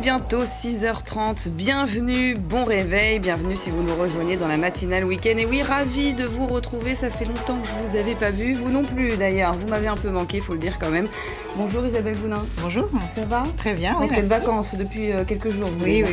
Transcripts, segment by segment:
bientôt 6h30, bienvenue, bon réveil, bienvenue si vous nous rejoignez dans la matinale week-end. Et oui, ravi de vous retrouver, ça fait longtemps que je vous avais pas vu, vous non plus d'ailleurs, vous m'avez un peu manqué, il faut le dire quand même. Bonjour Isabelle Bounin. Bonjour. Ça va? Très bien, oui. Vous êtes de vacances depuis quelques jours. Oui.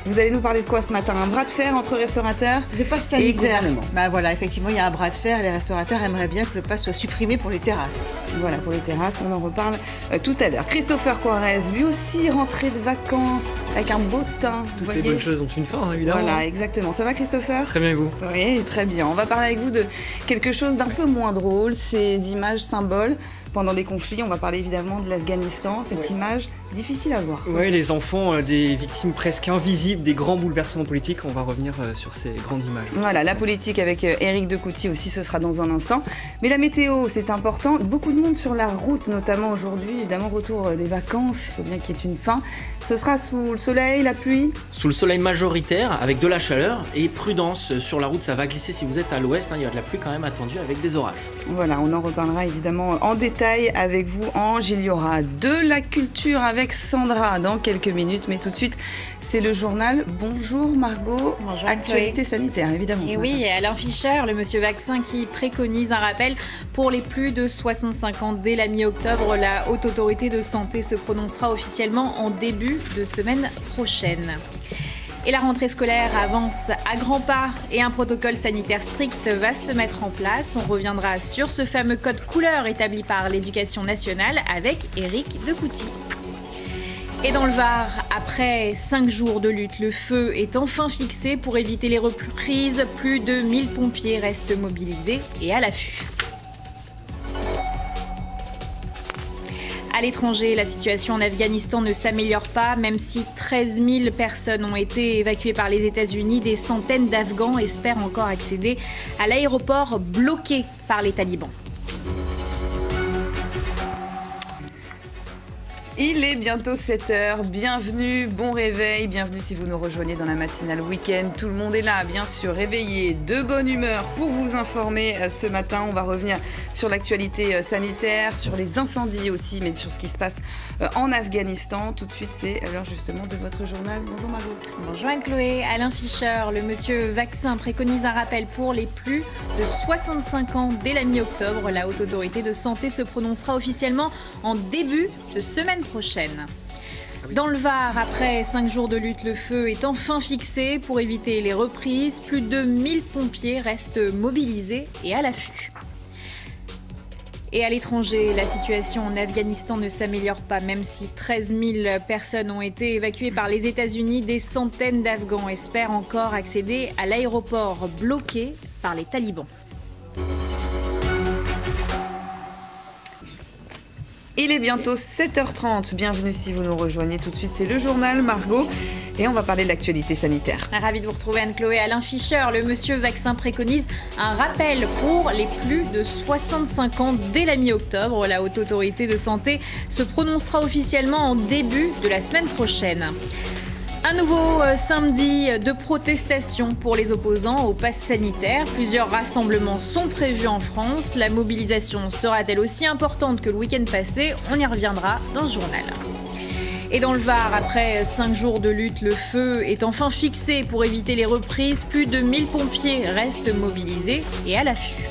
Vous allez nous parler de quoi ce matin? Un bras de fer entre restaurateurs le pass sanitaire. Et gouvernement. Bah voilà, effectivement, il y a un bras de fer, les restaurateurs aimeraient bien que le pass soit supprimé pour les terrasses. Voilà, pour les terrasses, on en reparle tout à l'heure. Christopher Coirez, lui aussi rentré de vacances avec un beau teint. Toutes les bonnes choses ont une fin, évidemment. Voilà, exactement. Ça va Christopher? Très bien et vous? Oui, très bien. On va parler avec vous de quelque chose d'un peu moins drôle, ces images symboles. Pendant les conflits, on va parler évidemment de l'Afghanistan, cette image difficile à voir. Oui, les enfants des victimes presque invisibles des grands bouleversements politiques, on va revenir sur ces grandes images. Voilà, la politique avec Éric de Courty aussi, ce sera dans un instant. Mais la météo, c'est important. Beaucoup de monde sur la route, notamment aujourd'hui, évidemment, retour des vacances, il faut bien qu'il y ait une fin. Ce sera sous le soleil, la pluie? Sous le soleil majoritaire, avec de la chaleur et prudence sur la route, ça va glisser si vous êtes à l'ouest, il y a de la pluie quand même attendue avec des orages. Voilà, on en reparlera évidemment en détail avec vous, Ange. Il y aura de la culture avec Sandra dans quelques minutes, mais tout de suite, c'est le journal. Bonjour Margot. Bonjour. Actualité sanitaire, évidemment. Et oui, Alain Fischer, le monsieur vaccin qui préconise un rappel pour les plus de 65 ans dès la mi-octobre. La Haute Autorité de Santé se prononcera officiellement en début de semaine prochaine. Et la rentrée scolaire avance à grands pas et un protocole sanitaire strict va se mettre en place. On reviendra sur ce fameux code couleur établi par l'Éducation nationale avec Éric de Courty. Et dans le Var, après 5 jours de lutte, le feu est enfin fixé pour éviter les reprises. Plus de 1000 pompiers restent mobilisés et à l'affût. À l'étranger, la situation en Afghanistan ne s'améliore pas, même si 13 000 personnes ont été évacuées par les États-Unis. Des centaines d'Afghans espèrent encore accéder à l'aéroport bloqué par les talibans. Il est bientôt 7h, bienvenue, bon réveil, bienvenue si vous nous rejoignez dans la matinale week-end. Tout le monde est là, bien sûr, réveillé, de bonne humeur pour vous informer ce matin. On va revenir sur l'actualité sanitaire, sur les incendies aussi, mais sur ce qui se passe en Afghanistan. Tout de suite, c'est l'heure justement de votre journal. Bonjour Margot. Bonjour Anne-Chloé. Alain Fischer, le monsieur vaccin préconise un rappel pour les plus de 65 ans dès la mi-octobre. La Haute Autorité de Santé se prononcera officiellement en début de semaine prochaine. Dans le Var, après 5 jours de lutte, le feu est enfin fixé pour éviter les reprises. Plus de 1000 pompiers restent mobilisés et à l'affût. Et à l'étranger, la situation en Afghanistan ne s'améliore pas, même si 13 000 personnes ont été évacuées par les États-Unis. Des centaines d'Afghans espèrent encore accéder à l'aéroport bloqué par les talibans. Il est bientôt 7h30, bienvenue si vous nous rejoignez tout de suite, c'est le journal Margot et on va parler de l'actualité sanitaire. Ravi de vous retrouver Anne-Chloé. Alain Fischer, le monsieur vaccin préconise un rappel pour les plus de 65 ans dès la mi-octobre. La Haute Autorité de Santé se prononcera officiellement en début de la semaine prochaine. Un nouveau samedi de protestation pour les opposants au pass sanitaire. Plusieurs rassemblements sont prévus en France. La mobilisation sera-t-elle aussi importante que le week-end passé? On y reviendra dans ce journal. Et dans le Var, après 5 jours de lutte, le feu est enfin fixé pour éviter les reprises. Plus de 1000 pompiers restent mobilisés et à l'affût.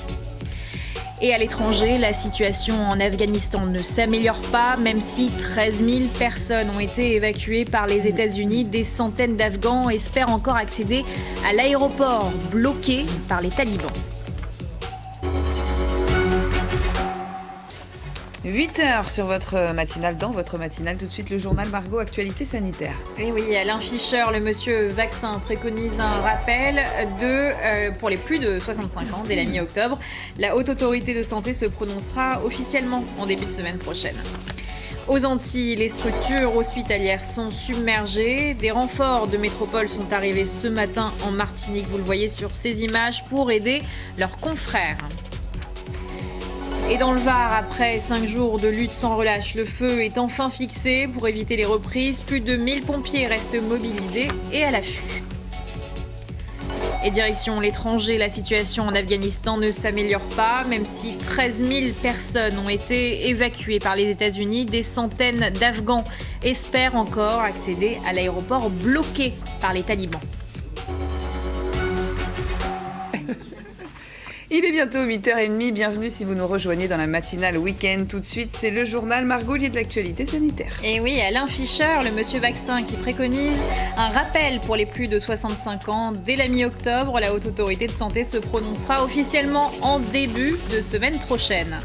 Et à l'étranger, la situation en Afghanistan ne s'améliore pas, même si 13 000 personnes ont été évacuées par les États-Unis. Des centaines d'Afghans espèrent encore accéder à l'aéroport bloqué par les talibans. 8h sur votre matinale, dans votre matinale, tout de suite le journal Margot, actualité sanitaire. Et oui, Alain Fischer, le monsieur vaccin, préconise un rappel pour les plus de 65 ans dès la mi-octobre. La Haute Autorité de Santé se prononcera officiellement en début de semaine prochaine. Aux Antilles, les structures hospitalières sont submergées. Des renforts de métropole sont arrivés ce matin en Martinique, vous le voyez sur ces images, pour aider leurs confrères. Et dans le Var, après 5 jours de lutte sans relâche, le feu est enfin fixé pour éviter les reprises. Plus de 1000 pompiers restent mobilisés et à l'affût. Et direction l'étranger, la situation en Afghanistan ne s'améliore pas, même si 13 000 personnes ont été évacuées par les États-Unis. Des centaines d'Afghans espèrent encore accéder à l'aéroport bloqué par les talibans. Il est bientôt 8h30, bienvenue si vous nous rejoignez dans la matinale week-end. Tout de suite, c'est le journal Margot lié de l'actualité sanitaire. Et oui, Alain Fischer, le monsieur vaccin qui préconise un rappel pour les plus de 65 ans. Dès la mi-octobre, la Haute Autorité de Santé se prononcera officiellement en début de semaine prochaine.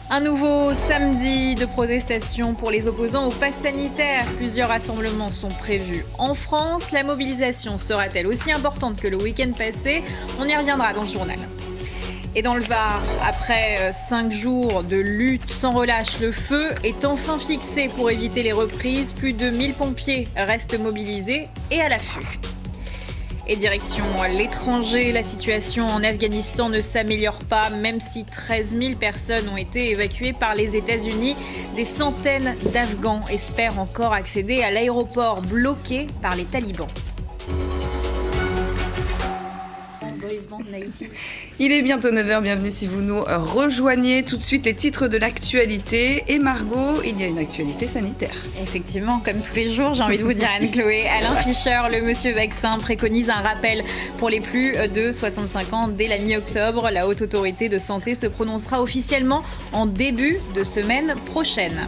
Un nouveau samedi de protestation pour les opposants au pass sanitaire. Plusieurs rassemblements sont prévus en France. La mobilisation sera-t-elle aussi importante que le week-end passé? On y reviendra dans ce journal. Et dans le Var, après 5 jours de lutte sans relâche, le feu est enfin fixé pour éviter les reprises. Plus de 1000 pompiers restent mobilisés et à l'affût. Et direction l'étranger, la situation en Afghanistan ne s'améliore pas, même si 13 000 personnes ont été évacuées par les États-Unis. Des centaines d'Afghans espèrent encore accéder à l'aéroport bloqué par les talibans. Il est bientôt 9h, bienvenue si vous nous rejoignez. Tout de suite les titres de l'actualité. Et Margot, il y a une actualité sanitaire. Effectivement, comme tous les jours, j'ai envie de vous dire Anne-Chloé. Alain Fischer, le monsieur vaccin, préconise un rappel pour les plus de 65 ans dès la mi-octobre. La Haute Autorité de Santé se prononcera officiellement en début de semaine prochaine.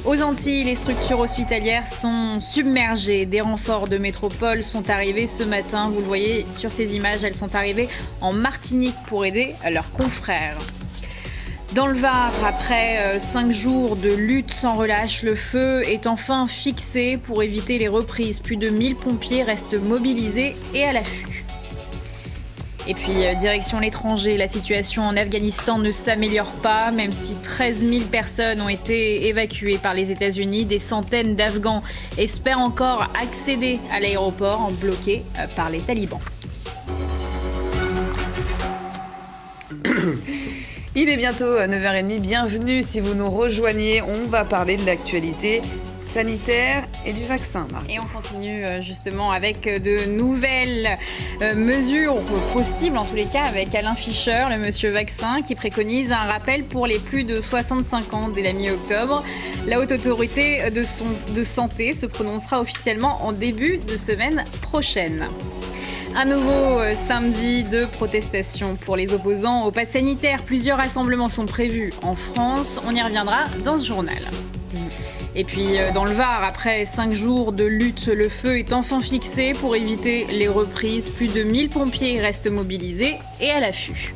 Aux Antilles, les structures hospitalières sont submergées. Des renforts de métropole sont arrivés ce matin. Vous le voyez sur ces images, elles sont arrivées en Martinique pour aider leurs confrères. Dans le Var, après 5 jours de lutte sans relâche, le feu est enfin fixé pour éviter les reprises. Plus de 1000 pompiers restent mobilisés et à l'affût. Et puis, direction l'étranger, la situation en Afghanistan ne s'améliore pas, même si 13 000 personnes ont été évacuées par les États-Unis. Des centaines d'Afghans espèrent encore accéder à l'aéroport bloqué par les talibans. Il est bientôt 9h30, bienvenue si vous nous rejoignez. On va parler de l'actualité sanitaire et du vaccin, Marc. Et on continue justement avec de nouvelles mesures possibles, en tous les cas avec Alain Fischer, le monsieur vaccin, qui préconise un rappel pour les plus de 65 ans dès la mi-octobre. La Haute Autorité de Santé se prononcera officiellement en début de semaine prochaine. Un nouveau samedi de protestation pour les opposants au pass sanitaire. Plusieurs rassemblements sont prévus en France. On y reviendra dans ce journal. Et puis dans le Var, après 5 jours de lutte, le feu est enfin fixé pour éviter les reprises. Plus de 1000 pompiers restent mobilisés et à l'affût.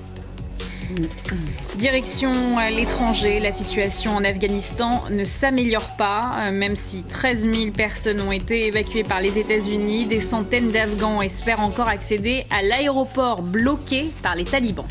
Direction l'étranger, la situation en Afghanistan ne s'améliore pas, même si 13 000 personnes ont été évacuées par les États-Unis. Des centaines d'Afghans espèrent encore accéder à l'aéroport bloqué par les talibans.